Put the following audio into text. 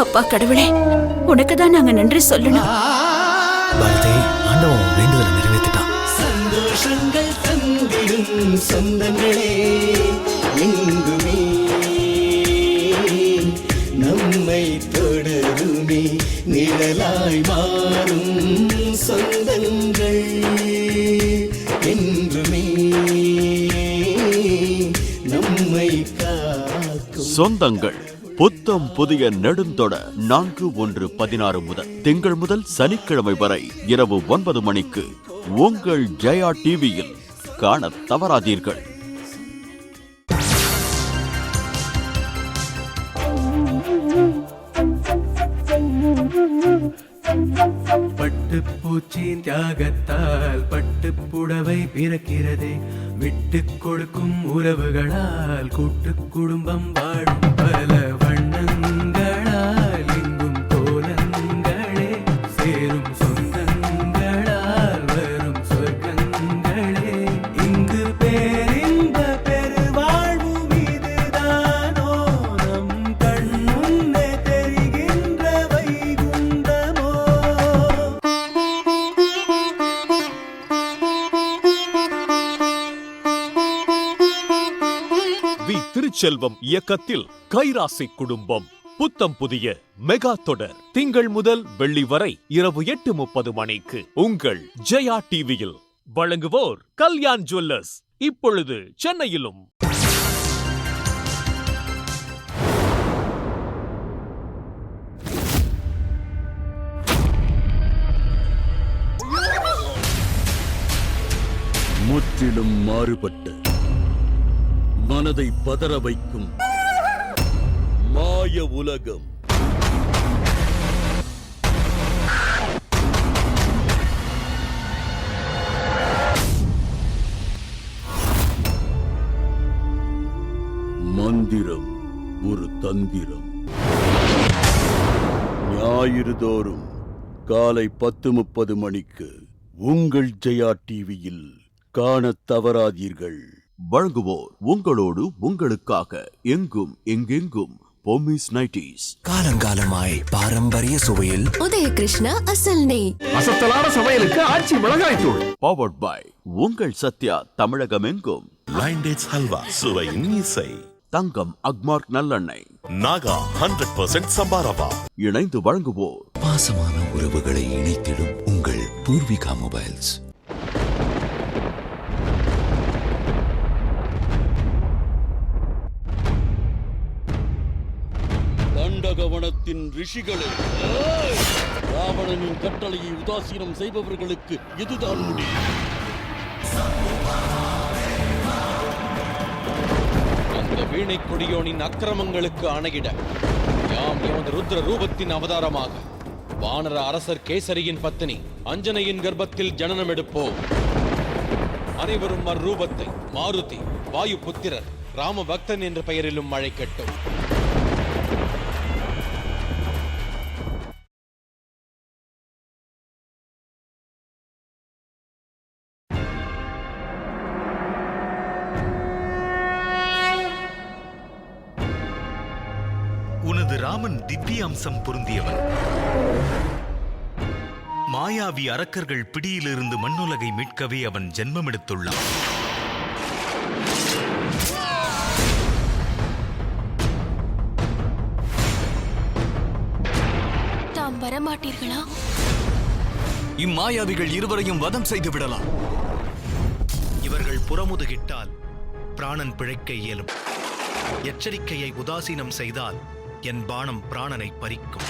அப்பா கடவுளே, உனக்குதான் நாங்க நன்றி சொல்லணும். பாரதி, ஆண்டவன் வேண்டுதலை நிறைவேற்றிட்டான். சந்தோஷங்கள் தந்திடும் சொந்தங்களே எங்குமே நம்மை தொடருமே நிழலாய் மாறும் சொந்தங்கள் என்றுமே நம்மை காக்கும் சொந்தங்கள் புத்தம் புதிய நெடுந்தொடர் 4/1/16 முதல் திங்கள் முதல் சனிக்கிழமை வரை இரவு 9 மணிக்கு உங்கள் ஜெயா டிவியில் காண தவறாதீர்கள். பட்டுப்பூச்சியின் தியாகத்தால் பட்டு புடவை பிறக்கிறதே. விட்டு கொடுக்கும் உறவுகளால் கூட்டு குடும்பம் வாழும் பல வண்ணங்களால் எங்கும் கோலங்களே சேரும் சொந்தங்களால் வரும் சொர்க்கங்களே. இங்கு பேரின்ப பெருவாழ்வு மீதுதானோ நம் கண் முன்னே தெரிகின்ற வைகுந்தமோ. திருச்செல்வம் இயக்கத்தில் கைராசி குடும்பம் புத்தம் புதிய மெகா தொடர் திங்கள் முதல் வெள்ளி வரை இரவு 8:30 மணிக்கு உங்கள் ஜெயா டிவியில். வழங்குவோர் கல்யாண் ஜுவல்லர்ஸ், இப்பொழுது சென்னையிலும். முற்றிலும் மாறுபட்ட மனதை பதற வைக்கும் மாய உலகம். மந்திரம் ஒரு தந்திரம். ஞாயிறு தோறும் காலை 10:30 மணிக்கு உங்கள் ஜெயா டிவியில் காண தவறாதீர்கள். வழங்குவோர் உங்களோடு உங்களுக்காக எங்கும் எங்கெங்கும் பொம்மிஸ் நைட்டீஸ். காலங்காலமாய் பாரம்பரிய சுவையில் உதய கிருஷ்ணா அசல் நெய். அசத்தலான சமையலுக்கு ஆச்சி மிளகாய் தூள். பவர்ட் பை உங்கள் சத்யா தமிழகம் எங்கும். லைன் டேட்ஸ் ஹல்வா, சுவையின் இசை. தங்கம் அக்மார்க் நல்லெண்ணெய். நாகா 100% சம்பா ரவா. இணைந்து வழங்குவோர் பாசமான உறவுகளை இணைத்திடும் உங்கள் பூர்விகா மொபைல்ஸ். தண்டகவனத்தின் ரிஷிகளே, ராவணனின் கட்டளையை உதாசீனம் செய்பவர்களுக்கு இதுதான் முடியும். அந்த வீணை கொடியோனின் அக்கிரமங்களுக்கு அணையிட யாம் எமது ருத்ர ரூபத்தின் அவதாரமாக வானர அரசர் கேசரியின் பத்தினி அஞ்சனையின் கர்ப்பத்தில் ஜனனம் எடுப்போம். அனைவரும் அர்ரூபத்தை மாருதி, வாயு புத்திரர், ராம பக்தன் என்ற பெயரிலும் அழைக்கட்டும். உனது ராமன் திவ்ய அம்சம் பொருந்தியவன். மாயாவி அரக்கர்கள் பிடியிலிருந்து மண்ணுலகை மீட்கவே அவன் ஜென்மமெடுத்துள்ளான். தாம் வரமாட்டீர்களா? இம்மாயாவிகள் இருவரையும் வதம் செய்து விடலாம். இவர்கள் புறமுதுகிட்டால் பிராணன் பிழைக்க இயலும். எச்சரிக்கையை உதாசீனம் செய்தால் என் பாணம் பிராணனை பறிக்கும்.